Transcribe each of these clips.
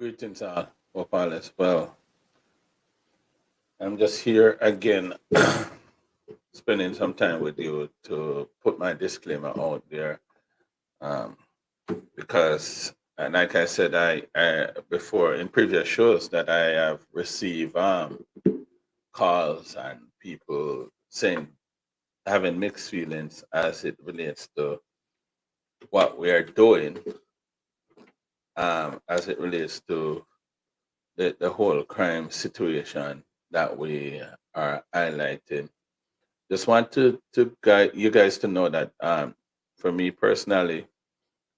Greetings all. Hope all is well. I'm just here again, spending some time with you to put my disclaimer out there. Um, because, like I said, I before in previous shows that I have received calls and people saying having mixed feelings as it relates to what we are doing, as it relates to the whole crime situation that we are highlighting. Just want to guide you guys to know that for me personally,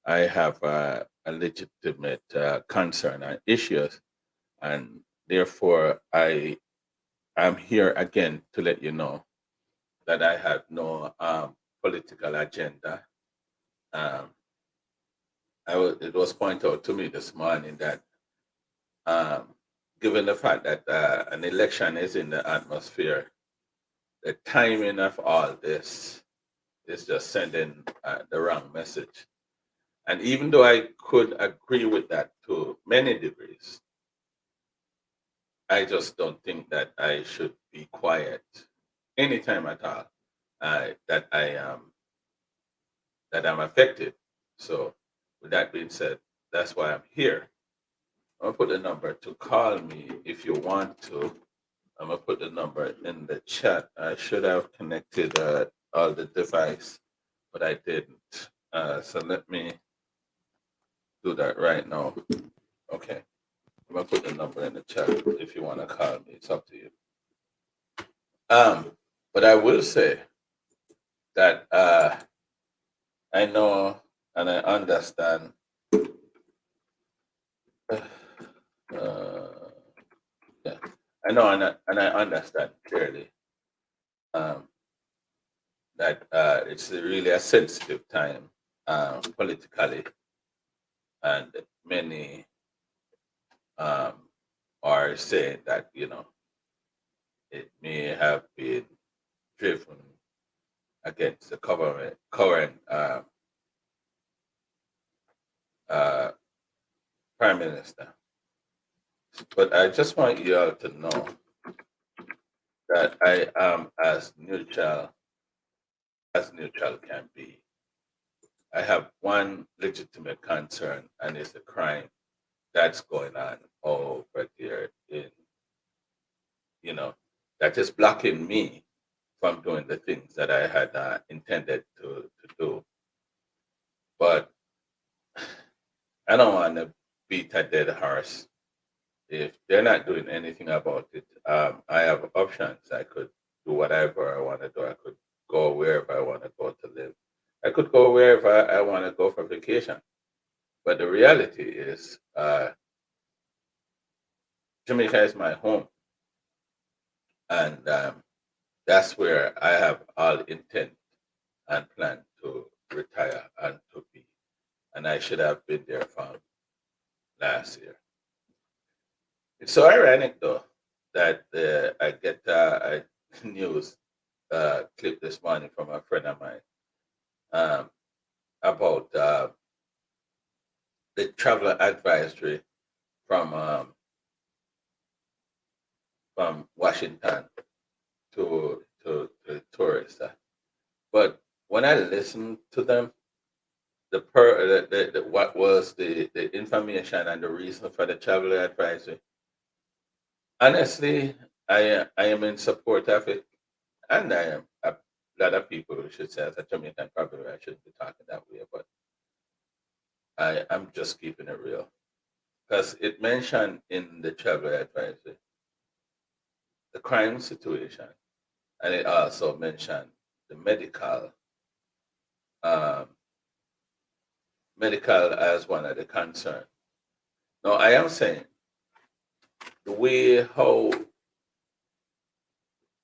I have a legitimate concern and issues, and therefore I am here again to let you know that I have no political agenda. Um, it was pointed out to me this morning that um, given the fact that an election is in the atmosphere, the timing of all this is just sending the wrong message. And even though I could agree with that to many degrees, I just don't think that I should be quiet anytime at all that I'm affected. So, with that being said, that's why I'm here. I'm gonna put the number to call me if you want to. I'm gonna put the number in the chat. I should have connected all the device, but I didn't. So let me do that right now. Okay. I'm gonna put the number in the chat if you want to call me. It's up to you. Um, but I will say that I know and I understand. Uh, yeah, I know and I understand clearly um, that it's really a sensitive time politically, and many um, are saying that it may have been driven against the current uh, prime minister. But I just want you all to know that I am as neutral can be. I have one legitimate concern, and it's the crime that's going on over there you know, that is blocking me from doing the things that I had intended to do. But I don't want to beat a dead horse. If they're not doing anything about it, I have options. I could do whatever I want to do. I could go wherever I want to go to live. I could go wherever I want to go for vacation. But the reality is, Jamaica is my home, and that's where I have all intent and plan to retire and to be. And I should have been there from last year. It's so ironic, though, that I get a news clip this morning from a friend of mine um, about the traveler advisory from um, from Washington to tourists. But when I listened to them, what was the information and the reason for the traveler advisory, honestly, I am in support of it, and I am a lot of people should say as a Jamaican probably I shouldn't be talking that way, but I'm just keeping it real because it mentioned in the traveler advisory the crime situation, and it also mentioned the um, medical as one of the concern. Now, I am saying the way how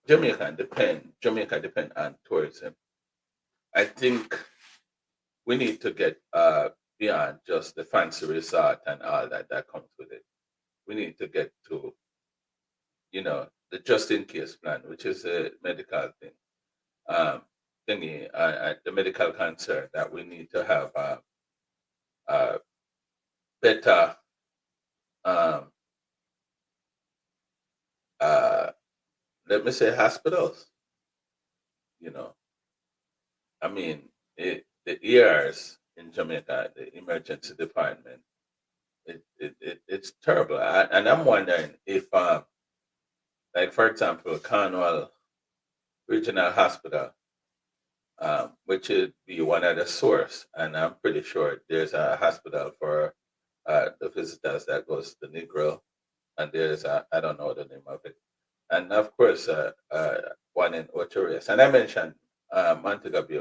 Jamaica depend on tourism. I think we need to get beyond just the fancy resort and all that comes with it. We need to get to the just in case plan, which is a medical thing, um, the medical concern that we need to have a better um, uh, let me say hospitals. You know, I mean, the ERs in Jamaica, the emergency department, it's terrible. And I'm wondering if, like for example, Cornwall Regional Hospital, which would be one of the source, and I'm pretty sure there's a hospital for the visitors that goes to Negro, and there's I don't know the name of it, and of course one in Ocherius, and I mentioned Montego Bay,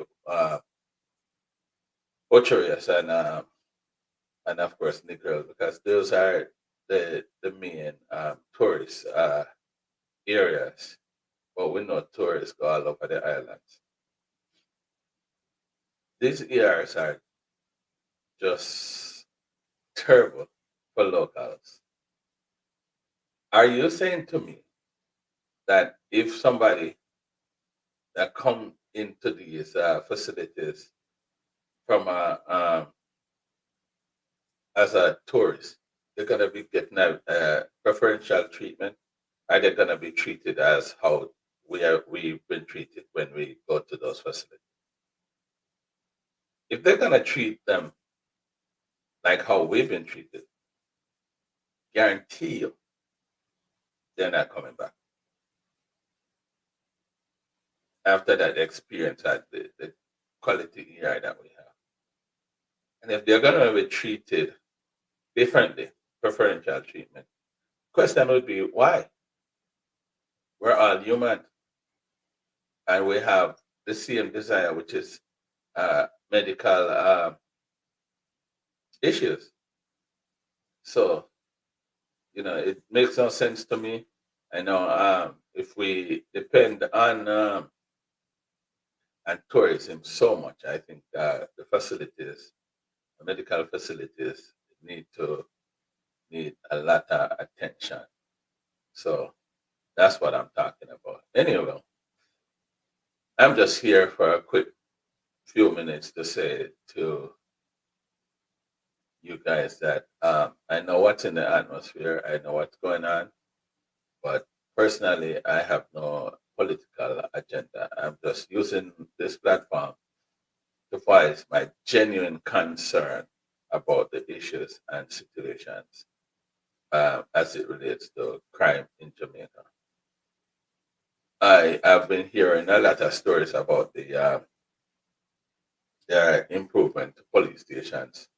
Ocherius, and of course Negro because those are the main tourist areas. But we know tourists go all over the islands. These ERs are just terrible for locals. Are you saying to me that if somebody that come into these facilities from as a tourist, they're gonna be getting a preferential treatment? Are they gonna be treated as how we've been treated when we go to those facilities? If they're gonna treat them like how we've been treated, guarantee you they're not coming back after that experience at the quality EI that we have. And if they're gonna be treated differently, preferential treatment, question would be why? We're all human and we have the same desire, which is medical issues. So, it makes no sense to me. I know if we depend on tourism so much, I think the facilities, the medical facilities need a lot of attention. So that's what I'm talking about. Anyway, I'm just here for a quick few minutes to say to you guys that I know what's in the atmosphere, I know what's going on, but personally, I have no political agenda. I'm just using this platform to voice my genuine concern about the issues and situations as it relates to crime in Jamaica. I have been hearing a lot of stories about the improvement to police stations,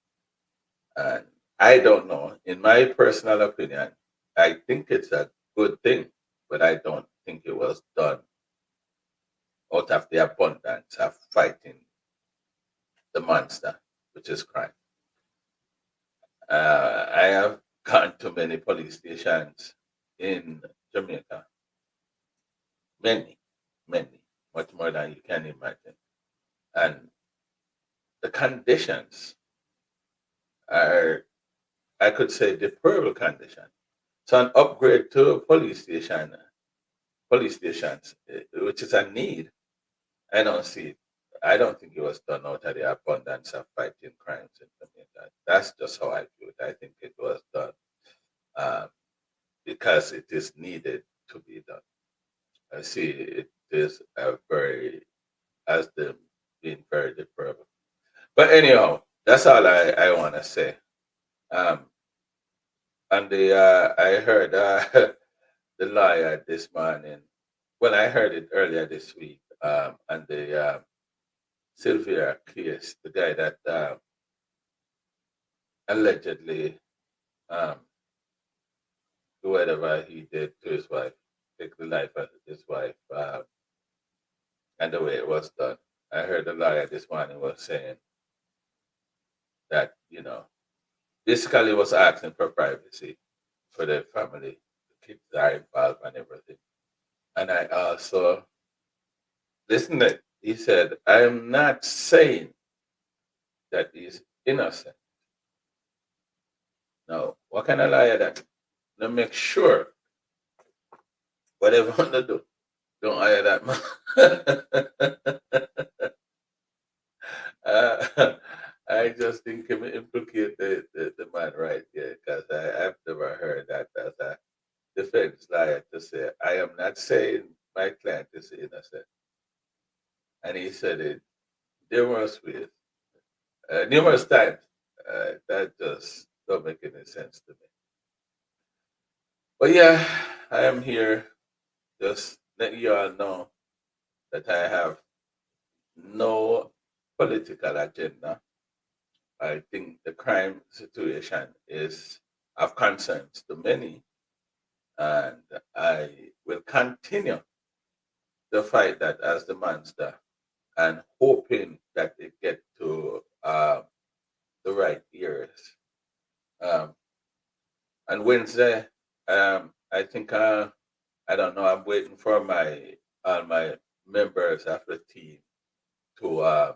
and I don't know. In my personal opinion, I think it's a good thing, but I don't think it was done out of the abundance of fighting the monster, which is crime. I have gone to many police stations in Jamaica, many, many, much more than you can imagine. And the conditions are, I could say, deplorable condition. So an upgrade to a police stations, which is a need, I don't see it. I don't think it was done out of the abundance of fighting crimes in Jamaica. That's just how I feel it. I think it was done uh, because it is needed to be done. I see it is a very, as them being very deplorable. But anyhow, that's all I want to say. Um, and I heard the lawyer this morning. Well, I heard it earlier this week. And the Sylvia case, the guy that allegedly um, do whatever he did to his wife, take the life of his wife, and the way it was done. I heard the lawyer this morning was saying that, basically was asking for privacy for the family, the kids are involved and everything. And I also listened to, he said, I'm not saying that he's innocent. No, what kind of liar that? Now make sure whatever you want to do, don't hire that man. I just think him implicate the man right here because I've never lawyer to say, I am not saying my client is innocent. And he said it numerous ways, numerous times. That just don't make any sense to me. But yeah, I am here just let you all know that I have no political agenda. I think the crime situation is of concerns to many, and I will continue to fight that as the monster and hoping that it get to the right ears. Um, and Wednesday, I think I don't know. I'm waiting for my all my members of the team to uh,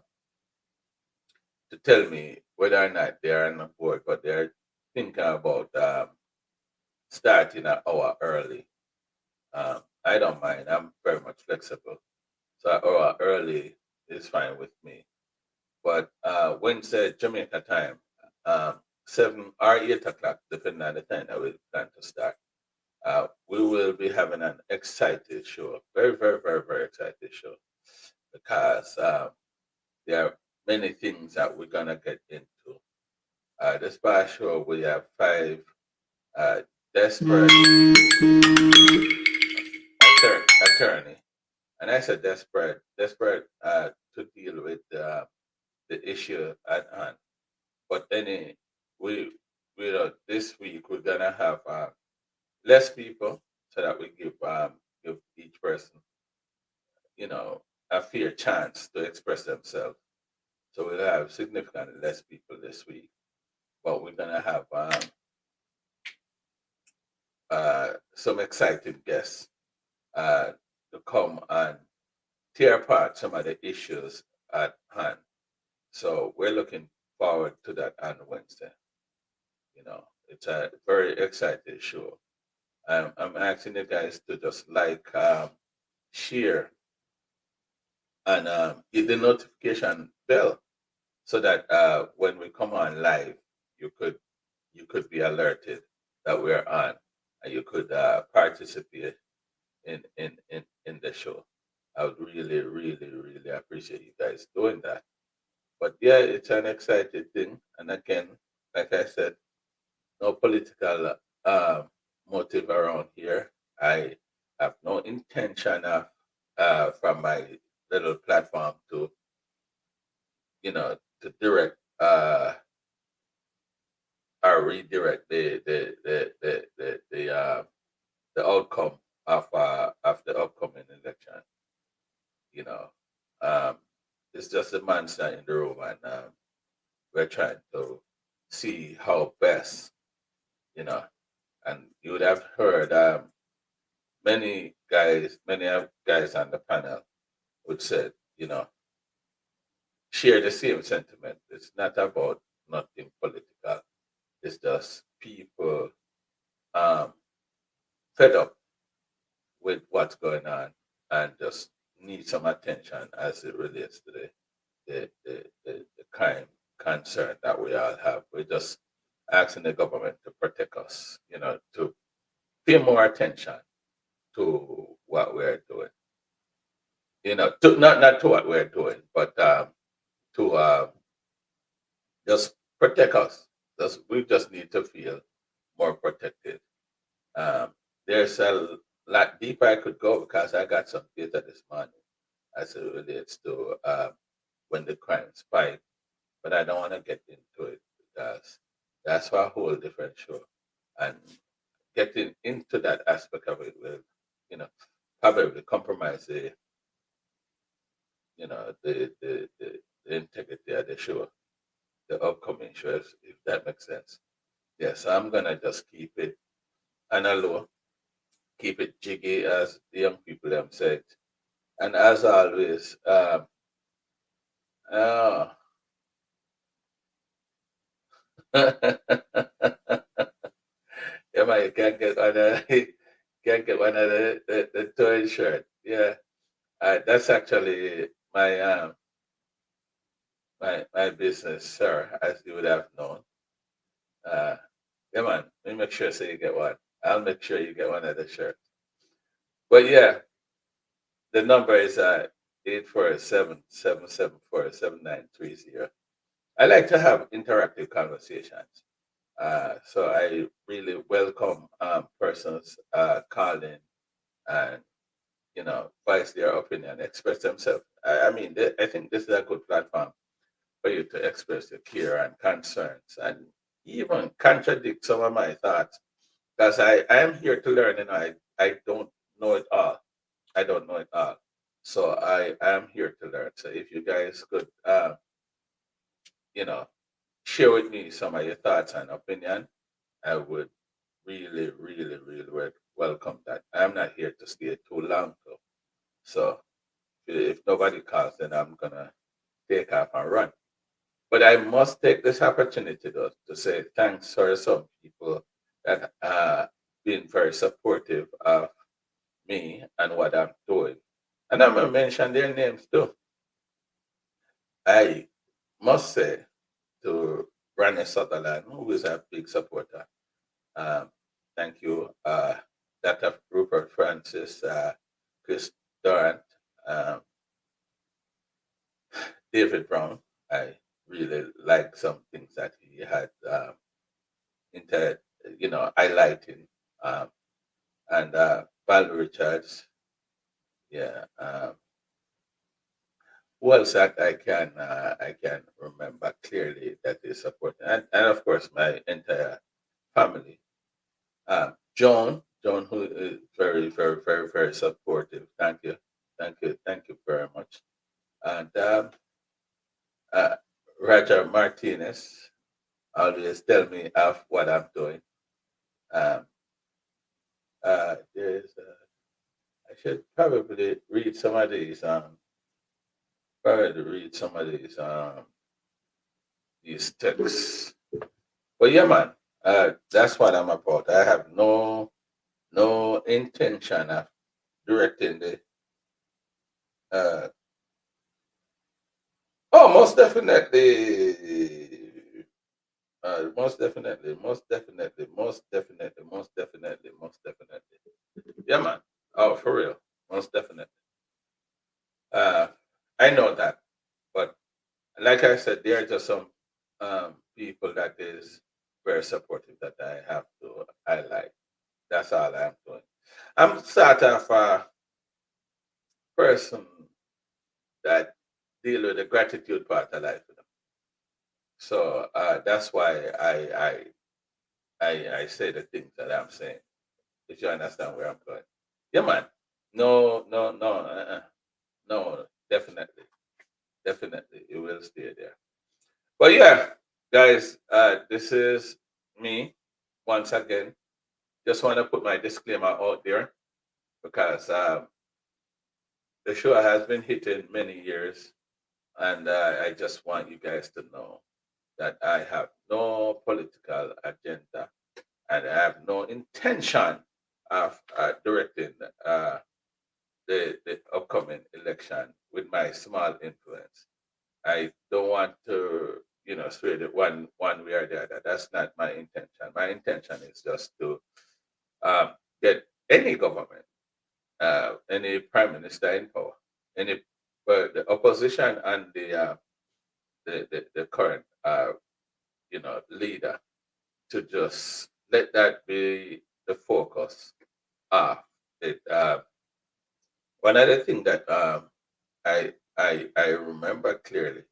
to tell me whether or not they are on board, but they're thinking about starting an hour early. I don't mind. I'm very much flexible, so an hour early is fine with me. But Wednesday Jamaica time, 7 or 8 o'clock, depending on the time that we plan to start. We will be having an excited show, very, very, very, very excited show, because there are many things that we're gonna get into. This past show we have five uh, desperate attorney, and I said desperate to deal with the issue at hand. But then we this week we're gonna have less people so that we give each person you know a fair chance to express themselves. So we'll have significantly less people this week, but we're gonna have some exciting guests to come and tear apart some of the issues at hand. So we're looking forward to that on Wednesday. It's a very exciting show. I'm asking you guys to just like, share, and hit the notification bell so that when we come on live, you could be alerted that we're on, and you could participate in the show. I would really, really, really appreciate you guys doing that. But yeah, it's an exciting thing. And again, like I said, no political motive around here. I have no intention of from my little platform to direct or redirect the outcome of the upcoming election. You know, um, it's just a monster in the room, and we're trying to see how best, you know. And you would have heard many guys on the panel would said, share the same sentiment. It's not about nothing political. It's just people um, fed up with what's going on and just need some attention as it relates to the crime concern that we all have. We're just asking the government to protect us, to pay more attention to what we're doing. To not to what we're doing, but to just protect us. We just need to feel more protected. Um, there's a lot deeper I could go because I got some data this morning as it relates to when the crime spike, but I don't want to get into it because that's for a whole different show. And getting into that aspect of it will, you know, probably compromise the integrity of the show, the upcoming shows, if that makes sense. Yes, I'm gonna just keep it analog, keep it jiggy, as the young people have said. And as always, uh, yeah, man, you can't get one of can't get one of the toy shirt. Yeah, that's actually my business, sir, as you would have known. Uh, yeah, man, let me make sure so you get one. I'll make sure you get one of the shirts. But yeah, the number is 847-774-7930. I like to have interactive conversations. So I really welcome persons calling and voice their opinion, express themselves. I mean, I think this is a good platform for you to express your care and concerns and even contradict some of my thoughts. Because I am here to learn, I don't know it all. I don't know it all. So I am here to learn. So if you guys could, you know, share with me some of your thoughts and opinion, I would really, really, really welcome that. I'm not here to stay too long, though. So if nobody calls, then I'm gonna take off and run. But I must take this opportunity though to say thanks for some people that been very supportive of me and what I'm doing. And I'm gonna mention their names too. I must say to Ronnie Sutherland, who is a big supporter. Um, thank you, Dr. Rupert Francis, Chris Durant, um, David Brown. I really like some things that he had into, highlighting. Um, and Val Richards, yeah. Who else that I can remember clearly that is supporting, and of course my entire family. John, who is very, very, very, very supportive. Thank you very much. And uh, Roger Martinez always tell me of what I'm doing. Um, I should probably read some of these. Probably read some of these texts. But yeah, man, that's what I'm about. I have no intention of directing the. Uh, oh, most definitely. Most definitely, most definitely, most definitely, most definitely, most definitely. Yeah, man. Oh, for real. Most definitely. Uh, I know that, but like I said, there are just some people that is very supportive that I have to highlight. That's all I'm doing. I'm sort of a person that deal with the gratitude part of life. So that's why I say the things that I'm saying. If you understand where I'm going. Yeah, man. No, no, no, no. Definitely, definitely, it will stay there. But yeah, guys, this is me once again. Just want to put my disclaimer out there because the show has been hitting many years, and I just want you guys to know that I have no political agenda and I have no intention of directing the upcoming election with my small influence. I don't want to, sway it one way or the other. That's not my intention. My intention is just to um, get any government, any prime minister in power, any but the opposition and the current leader to just let that be the focus of it. One other thing that I remember clearly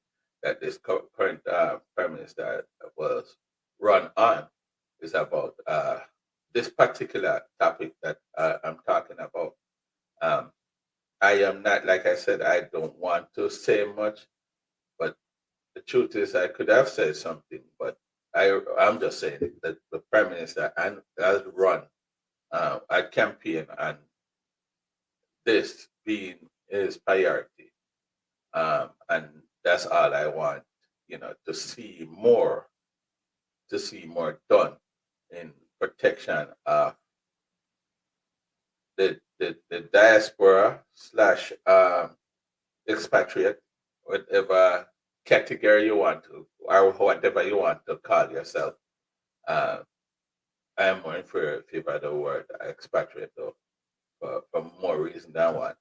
that this current prime minister was run on is about this particular topic that I'm talking about. Um, I am not, like I said, I don't want to say much, but the truth is, I could have said something, but I'm just saying that the prime minister has run a campaign on this being his priority. And that's all I want, to see more done in protection of the diaspora slash expatriate, whatever category you want to, or whatever you want to call yourself. Uh, I am more in favor of the word expatriate, though. for more reason than one.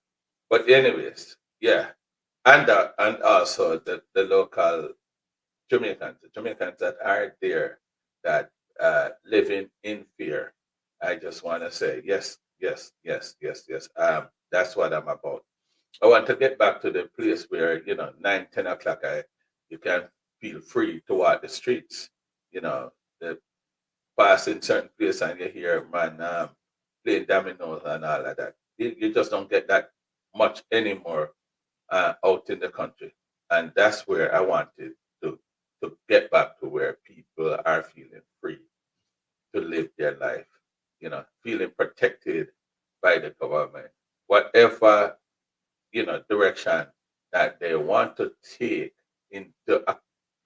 But anyways, yeah, and also the local Jamaicans that are there that living in fear. I just want to say yes, yes, yes, yes, yes. That's what I'm about. I want to get back to the place where 9, 10 o'clock, you can feel free to walk the streets. You know, the passing certain place and you hear man playing dominoes and all of that. You just don't get that much anymore out in the country, and that's where I wanted to get back to where people are feeling free to live their life, feeling protected by the government, whatever direction that they want to take into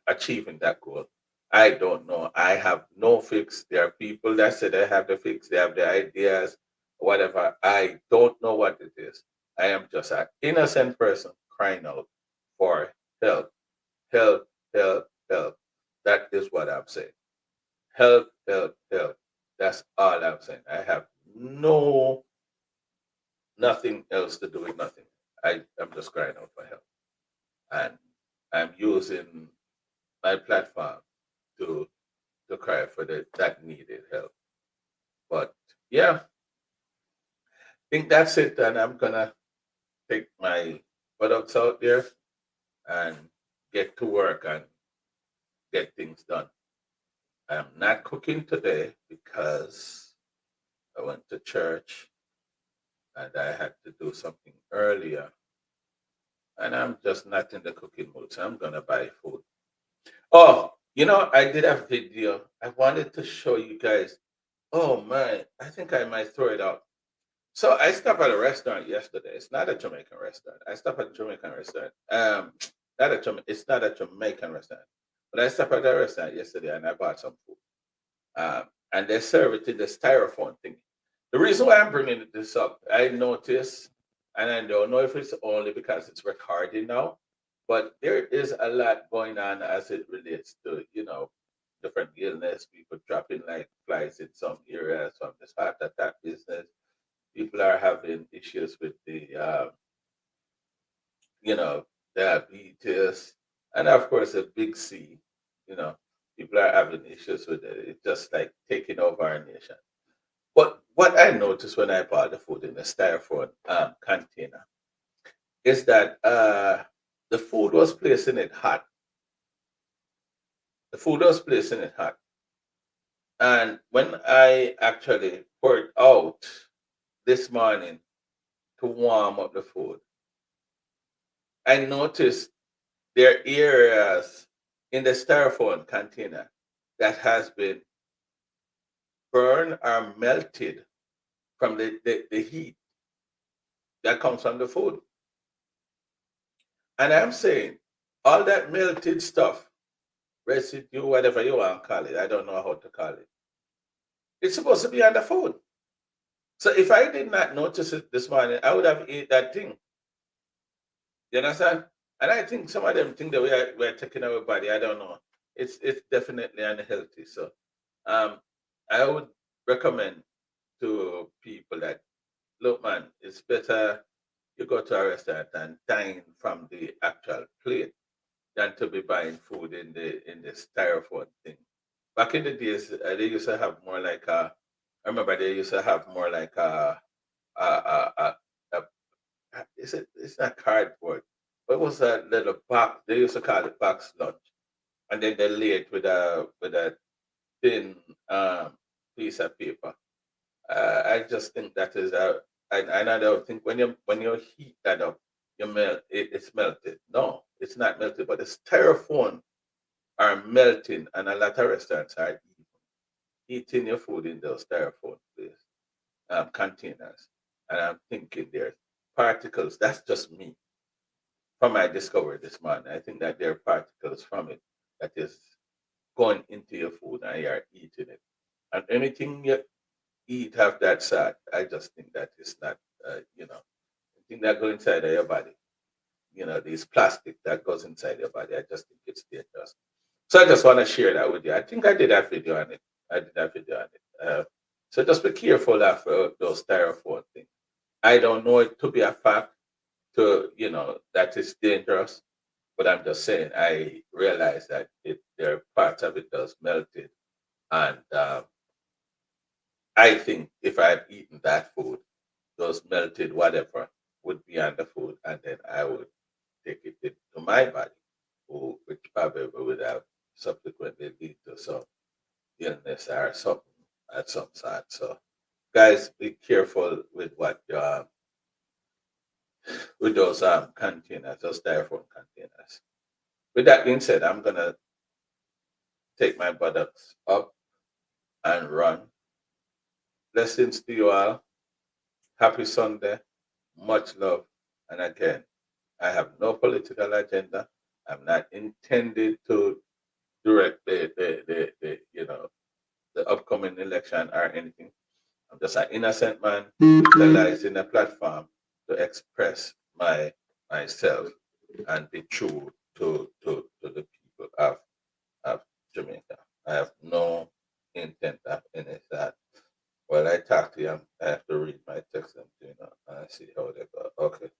achieving that goal. I don't know. I have no fix. There are people that say they have the fix, they have the ideas, whatever. I don't know what it is. I am just an innocent person crying out for help, help, help, help. That is what I'm saying. Help, help, help. That's all I'm saying. I have no nothing else to do with nothing. I'm just crying out for help. And I'm using my platform to cry for that needed help. But yeah, I think that's it. And I'm gonna take my products out there and get to work and get things done. I'm not cooking today because I went to church and I had to do something earlier. And I'm just not in the cooking mood. So I'm gonna buy food. Oh, I did a video. I wanted to show you guys. Oh man, I think I might throw it out. So I stopped at a restaurant yesterday. It's not a Jamaican restaurant. I stopped at a Jamaican restaurant. It's not a Jamaican restaurant. But I stopped at a restaurant yesterday and I bought some food. And they serve it in the styrofoam thing. The reason why I'm bringing this up, I noticed, and I don't know if it's only because it's recording now, but there is a lot going on as it relates to, different illness, people dropping like flies in some areas from this heart attack business. People are having issues with the, you know, diabetes, and of course, a big C. You know, people are having issues with it. It's just like taking over our nation. But what I noticed when I bought the food in the styrofoam container is that the food was placed in it hot. The food was placed in it hot. And when I actually poured out this morning to warm up the food, I noticed there are areas in the styrofoam container that has been burned or melted from the heat that comes from the food. And I'm saying all that melted stuff, residue, whatever you want to call it, I don't know how to call it, it's supposed to be on the food. So if I did not notice it this morning, I would have ate that thing. You understand? And I think some of them think that we're taking our body. I don't know. It's definitely unhealthy. So I would recommend to people that look, man, it's better you go to a restaurant and dine from the actual plate than to be buying food in the styrofoam thing. Back in the days, they used to have more like a. I remember they used to have more like a it's not cardboard. What was that little box? They used to call it box lunch, and then they lay it with a thin piece of paper. I just think that is and I don't think when you heat that up, it's melted. No, it's not melted, but the styrofoam are melting, and a lot of restaurants are eating your food in those styrofoam containers. And I'm thinking there's particles. That's just me from my discovery this morning. I think that there are particles from it that is going into your food and you're eating it. And anything you eat have that salt, I just think that is not, thing that go inside of your body. These plastic that goes inside your body. I just think it's dangerous. So I just want to share that with you. I think I did that video on it. I did that video on it. So just be careful of those styrofoam things. I don't know it to be a fact to that is dangerous, but I'm just saying I realize that there are parts of it does melted, and I think if I had eaten that food, those melted whatever would be on the food, and then I would take it into my body, which probably would have subsequently lead to some illness or something at some side. So, guys, be careful with what with those containers, those styrofoam containers. With that being said, I'm gonna take my buttocks up and run. Blessings to you all. Happy Sunday. Much love. And again, I have no political agenda. I'm not intended to direct the upcoming election or anything. I'm just an innocent man utilizing a platform to express myself and be true to the people of Jamaica. I have no intent of any of that. Well, I talk to you, I have to read my text and and see how they go. Okay.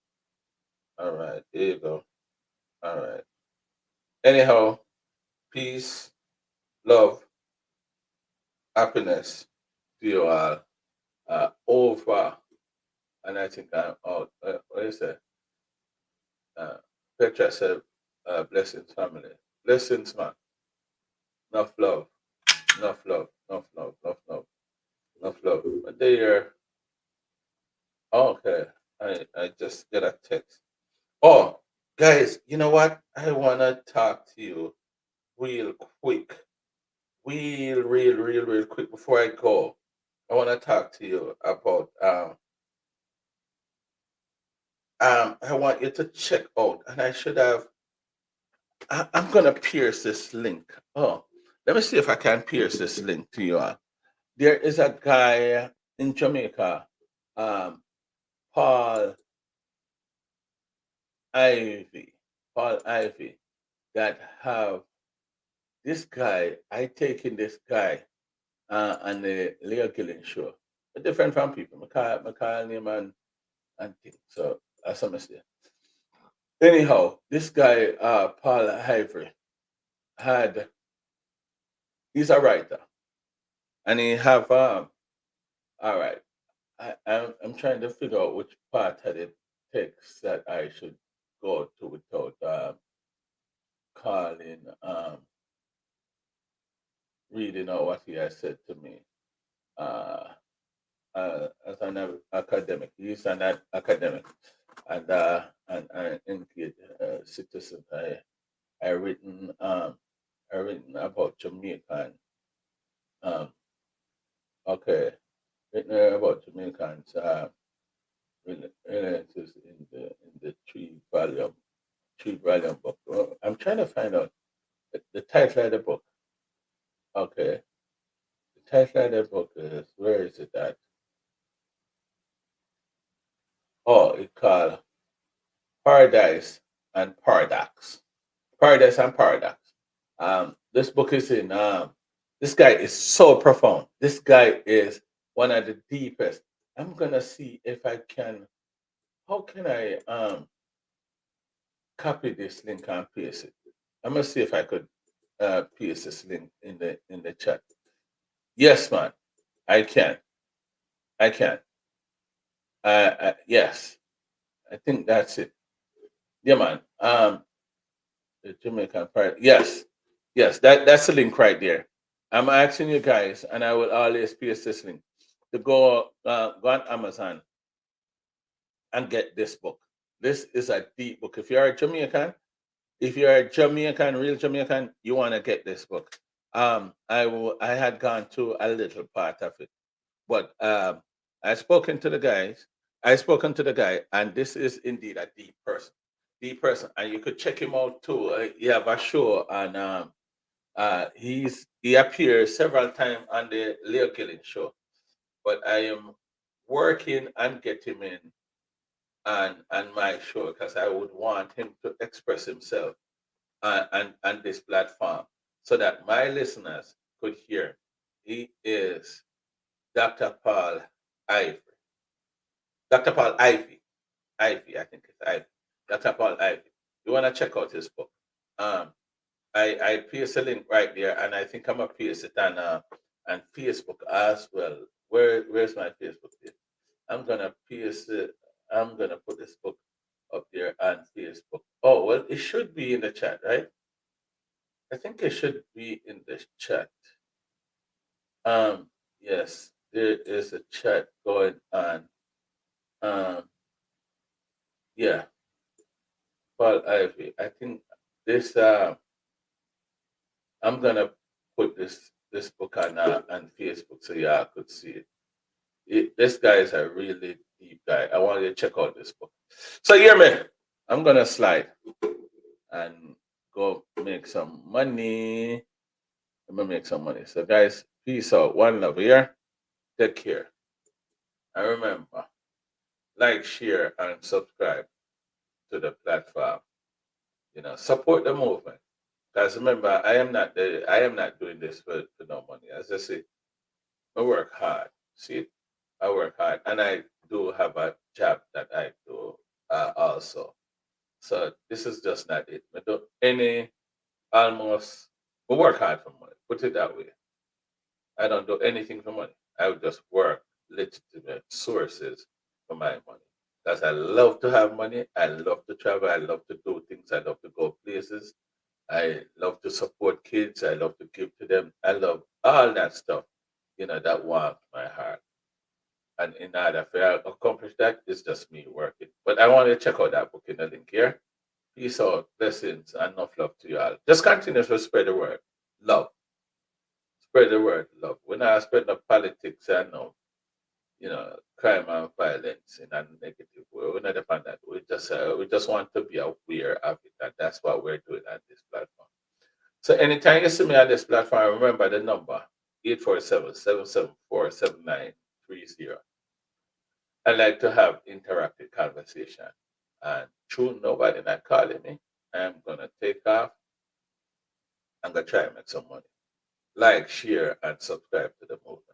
All right. Here you go. All right. Anyhow, peace, love, happiness to you all. Over, and I think I'm out. What is it? Petra said, blessings, family. Blessings, man. Enough love. Enough love. Enough love. Enough love. Enough love. But they are, okay. I just got a text. Oh, guys, you know what? I want to talk to you real quick. Real quick before I go. I want to talk to you about I want you to check out, and I should have. I'm gonna pierce this link. Oh, let me see if I can pierce this link to you all. There is a guy in Jamaica, um, Paul Ivy, Paul Ivy, that have this guy. I taken this guy on the Leo Gillen show. Different from people. McCall name and things. So that's a mistake. Anyhow, this guy, Paul Ivory, had he's a writer, and he have all right. I'm trying to figure out which part of the text that I should go to without calling reading out what he has said to me. Uh, as an academic, he's an academic and an engaged citizen. I written I written about Jamaican um okay written about Jamaicans relatives in the three volume book. Well, I'm trying to find out the title of the book. Okay, the title of the book is, where is it at? Oh, it's called Paradise and Paradox. Paradise and Paradox. This book is in. This guy is so profound. This guy is one of the deepest. I'm gonna see if I can. How can I copy this link and paste it? I'm gonna see if I could paste this link in the chat. Yes, man, I can. I can. Yes, I think that's it. Yeah, man. The Jamaican Pride. Yes, yes, that's the link right there. I'm asking you guys, and I will always paste this link to go on Amazon and get this book. This is a deep book. If you're a Jamaican, real Jamaican, you want to get this book. I had gone through a little part of it, but I spoken to the guys. I spoken to the guy, and this is indeed a deep person, and you could check him out too. He have a show, and he appears several times on the Leo Killing show. But I am working and get him in and my show because I would want him to express himself on this platform so that my listeners could hear. He is Dr. Paul Ivory. Dr. Paul Ivy. Ivy, I think it's Ivy. Dr. Paul Ivy. You want to check out his book. Um, I paste a link right there, and I think I'm gonna paste it on Facebook as well. Where's my Facebook page? I'm gonna paste it. I'm gonna put this book up there on Facebook. Oh well, it should be in the chat, right? I think it should be in the chat. Yes, there is a chat going on. Um, yeah, Paul Ivy. I think this. I'm gonna put this book on Facebook so y'all could see it. This guy is a really deep guy. I want you to check out this book. So hear me. I'm gonna slide and go make some money. I'm gonna make some money. So guys, peace out. One love here. Take care. And remember, like, share, and subscribe to the platform. Support the movement. Because remember, I am not doing this for no money. As I say, I work hard. See, I work hard, and I do have a job that I do also. So this is just not it. We do any almost we work hard for money. Put it that way. I don't do anything for money. I would just work legitimate sources for my money. Because I love to have money. I love to travel. I love to do things. I love to go places. I love to support kids. I love to give to them. I love all that stuff, that warms my heart. And in order for accomplish that, it's just me working. But I want you to check out that book in the link here. Peace out, blessings, and enough love to you all. Just continue to spread the word. Love. Spread the word, love. We're not spreading the politics and no, crime and violence in a negative way. We're not upon that. We just want to be aware of it, and that's what we're doing on this platform. So anytime you see me on this platform, remember the number 847-774-7930. I like to have interactive conversation. And true, nobody not calling me. I'm gonna take off. I'm gonna try and make some money. Like, share, and subscribe to the movement.